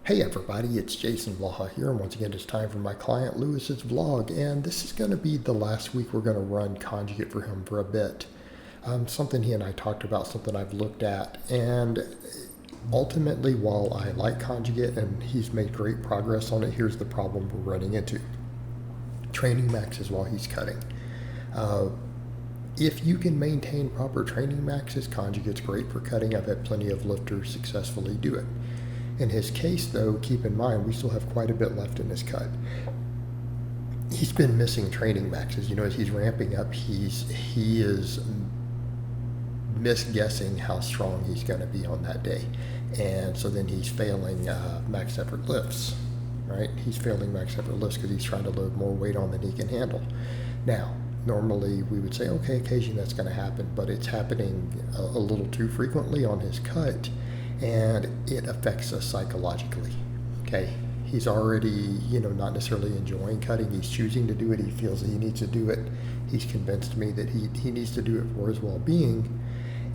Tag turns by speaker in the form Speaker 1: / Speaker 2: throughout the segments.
Speaker 1: Hey everybody, it's Jason Blaha here, and once again it's time for my client Lewis's vlog, and this is going to be the last week we're going to run conjugate for him for a bit. Something he and I talked about, something I've looked at, and ultimately while I like conjugate and he's made great progress on it, here's the problem we're running into. Training maxes while he's cutting. If you can maintain proper training maxes, conjugate's great for cutting. I've had plenty of lifters successfully do it. In his case, though, keep in mind, we still have quite a bit left in his cut. He's been missing training maxes. As he's ramping up, he is misguessing how strong he's going to be on that day. And so then he's failing max effort lifts, right? He's failing max effort lifts because he's trying to load more weight on than he can handle. Now, normally we would say, okay, occasionally that's going to happen, but it's happening a little too frequently on his cut. And it affects us psychologically. Okay, he's already, not necessarily enjoying cutting. He's choosing to do it. He feels that he needs to do it. He's convinced me that he needs to do it for his well-being.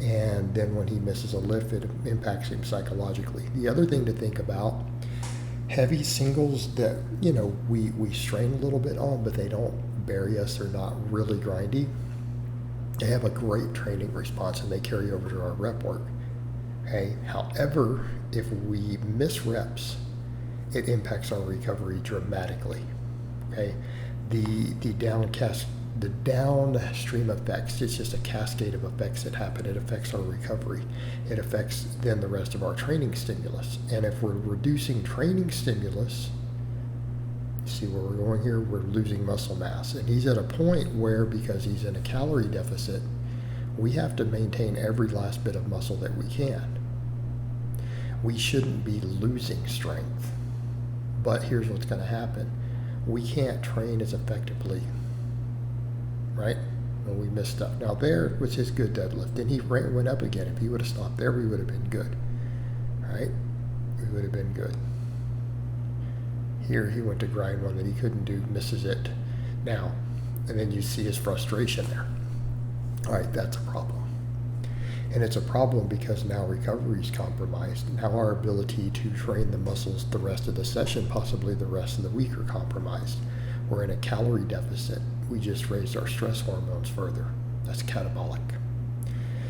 Speaker 1: And then when he misses a lift, it impacts him psychologically. The other thing to think about, heavy singles that, we strain a little bit on, but they don't bury us. They're not really grindy. They have a great training response and they carry over to our rep work. Okay. However, if we miss reps, it impacts our recovery dramatically. Okay, the downstream effects, it's just a cascade of effects that happen. It affects our recovery. It affects then the rest of our training stimulus. And if we're reducing training stimulus, see where we're going here, we're losing muscle mass. And he's at a point where, because he's in a calorie deficit, we have to maintain every last bit of muscle that we can. We shouldn't be losing strength. But here's what's going to happen. We can't train as effectively, right? When we miss stuff. Now there was his good deadlift. Then he went up again. If he would have stopped there, we would have been good, right? We would have been good. Here he went to grind one that he couldn't do, misses it. Now, and then you see his frustration there. All right, that's a problem. And it's a problem because now recovery is compromised. Now our ability to train the muscles the rest of the session, possibly the rest of the week, are compromised. We're in a calorie deficit. We just raised our stress hormones further. That's catabolic.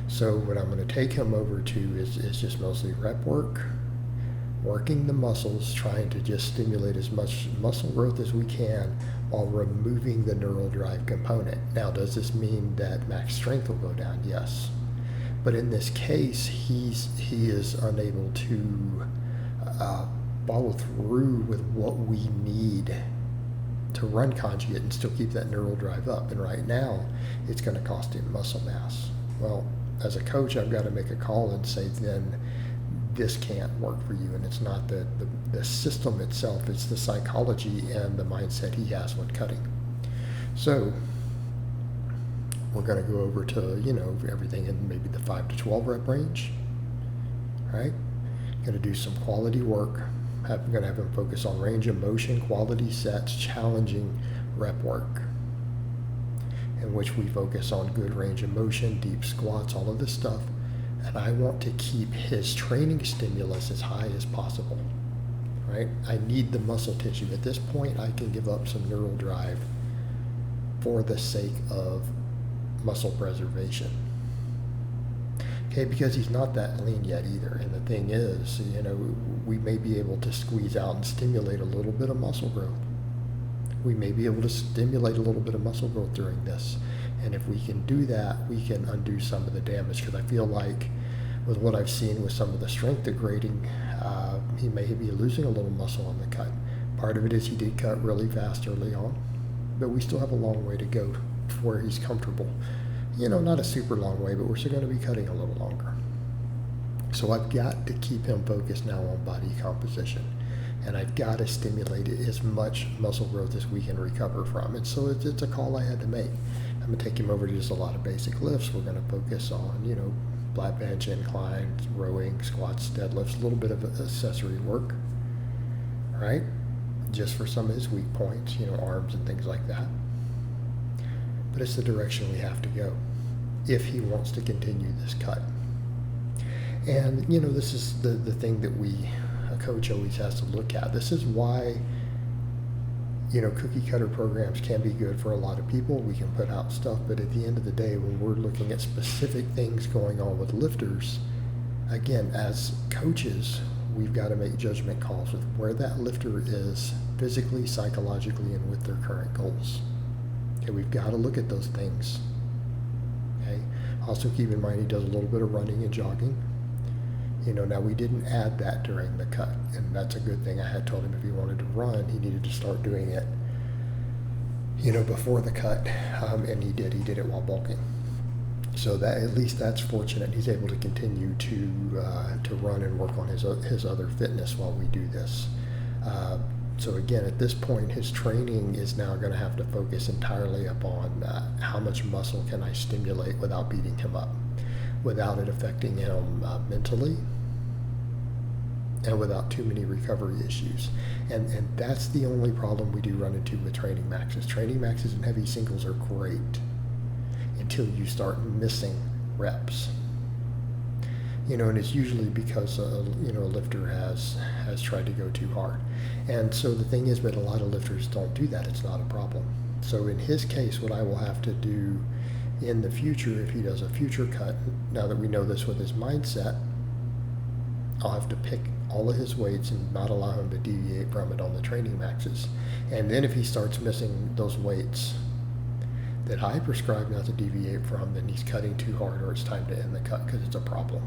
Speaker 1: So what I'm going to take him over to is just mostly rep work, working the muscles, trying to just stimulate as much muscle growth as we can while removing the neural drive component. Now, does this mean that max strength will go down? Yes. But in this case, he is unable to follow through with what we need to run conjugate and still keep that neural drive up. And right now, it's going to cost him muscle mass. Well, as a coach, I've got to make a call and say, then this can't work for you. And it's not the system itself, it's the psychology and the mindset he has when cutting. So we're going to go over to, everything in maybe the 5 to 12 rep range, right? Going to do some quality work. I'm going to have him focus on range of motion, quality sets, challenging rep work, in which we focus on good range of motion, deep squats, all of this stuff. And I want to keep his training stimulus as high as possible, right? I need the muscle tissue. At this point, I can give up some neural drive for the sake of muscle preservation. Okay, because he's not that lean yet either. And the thing is, we may be able to squeeze out and stimulate a little bit of muscle growth. We may be able to stimulate a little bit of muscle growth during this. And if we can do that, we can undo some of the damage, because I feel like with what I've seen with some of the strength degrading, he may be losing a little muscle on the cut. Part of it is he did cut really fast early on, but we still have a long way to go to where he's comfortable. Not a super long way, but we're still going to be cutting a little longer. So I've got to keep him focused now on body composition. And I've got to stimulate as much muscle growth as we can recover from. And so it's a call I had to make. I'm going to take him over to just a lot of basic lifts. We're going to focus on, flat bench, incline, rowing, squats, deadlifts, a little bit of accessory work, right? Just for some of his weak points, arms and things like that. But it's the direction we have to go if he wants to continue this cut. And, this is the thing that we coach always has to look at. This is why, cookie cutter programs can be good for a lot of people. We can put out stuff, but at the end of the day, when we're looking at specific things going on with lifters, again, as coaches, we've got to make judgment calls with where that lifter is physically, psychologically, and with their current goals. Okay, we've got to look at those things. Okay. Also keep in mind he does a little bit of running and jogging. Now we didn't add that during the cut, and that's a good thing. I had told him if he wanted to run, he needed to start doing it, before the cut, and he did. He did it while bulking. So that, at least that's fortunate. He's able to continue to run and work on his other fitness while we do this. So again, at this point, his training is now going to have to focus entirely upon how much muscle can I stimulate without beating him up, without it affecting him mentally, and without too many recovery issues. And that's the only problem we do run into with training maxes. Training maxes and heavy singles are great until you start missing reps. And it's usually because a lifter has tried to go too hard. And so the thing is, but a lot of lifters don't do that. It's not a problem. So in his case, what I will have to do in the future, if he does a future cut, now that we know this with his mindset, I'll have to pick all of his weights and not allow him to deviate from it on the training maxes. And then if he starts missing those weights that I prescribe not to deviate from, then he's cutting too hard, or it's time to end the cut because it's a problem.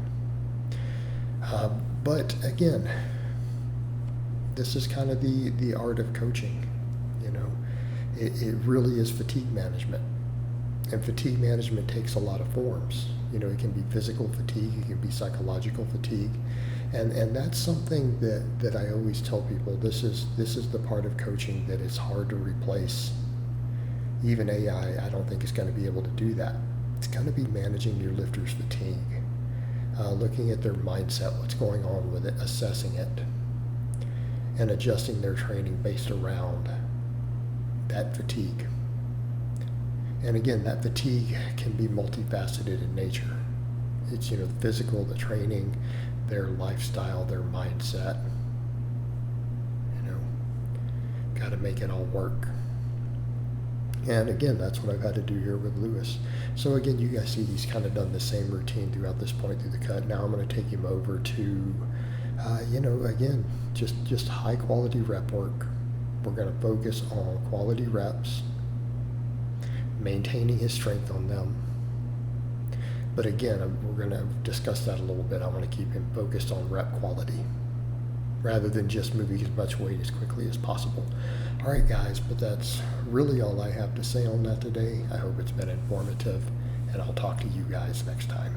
Speaker 1: But again, this is kind of the art of coaching. It really is fatigue management. And fatigue management takes a lot of forms. It can be physical fatigue, it can be psychological fatigue. And that's something that I always tell people, this is the part of coaching that is hard to replace. Even AI, I don't think is going to be able to do that. It's going to be managing your lifter's fatigue, looking at their mindset, what's going on with it, assessing it, and adjusting their training based around that fatigue. And again, that fatigue can be multifaceted in nature. It's, the physical, the training, their lifestyle, their mindset. Got to make it all work. And again, that's what I've had to do here with Lewis. So again, you guys see he's kind of done the same routine throughout this point through the cut. Now I'm going to take him over to, again, just high quality rep work. We're going to focus on quality reps, maintaining his strength on them. But again, we're going to discuss that a little bit. I want to keep him focused on rep quality rather than just moving as much weight as quickly as possible. All right, guys, but that's really all I have to say on that today. I hope it's been informative, and I'll talk to you guys next time.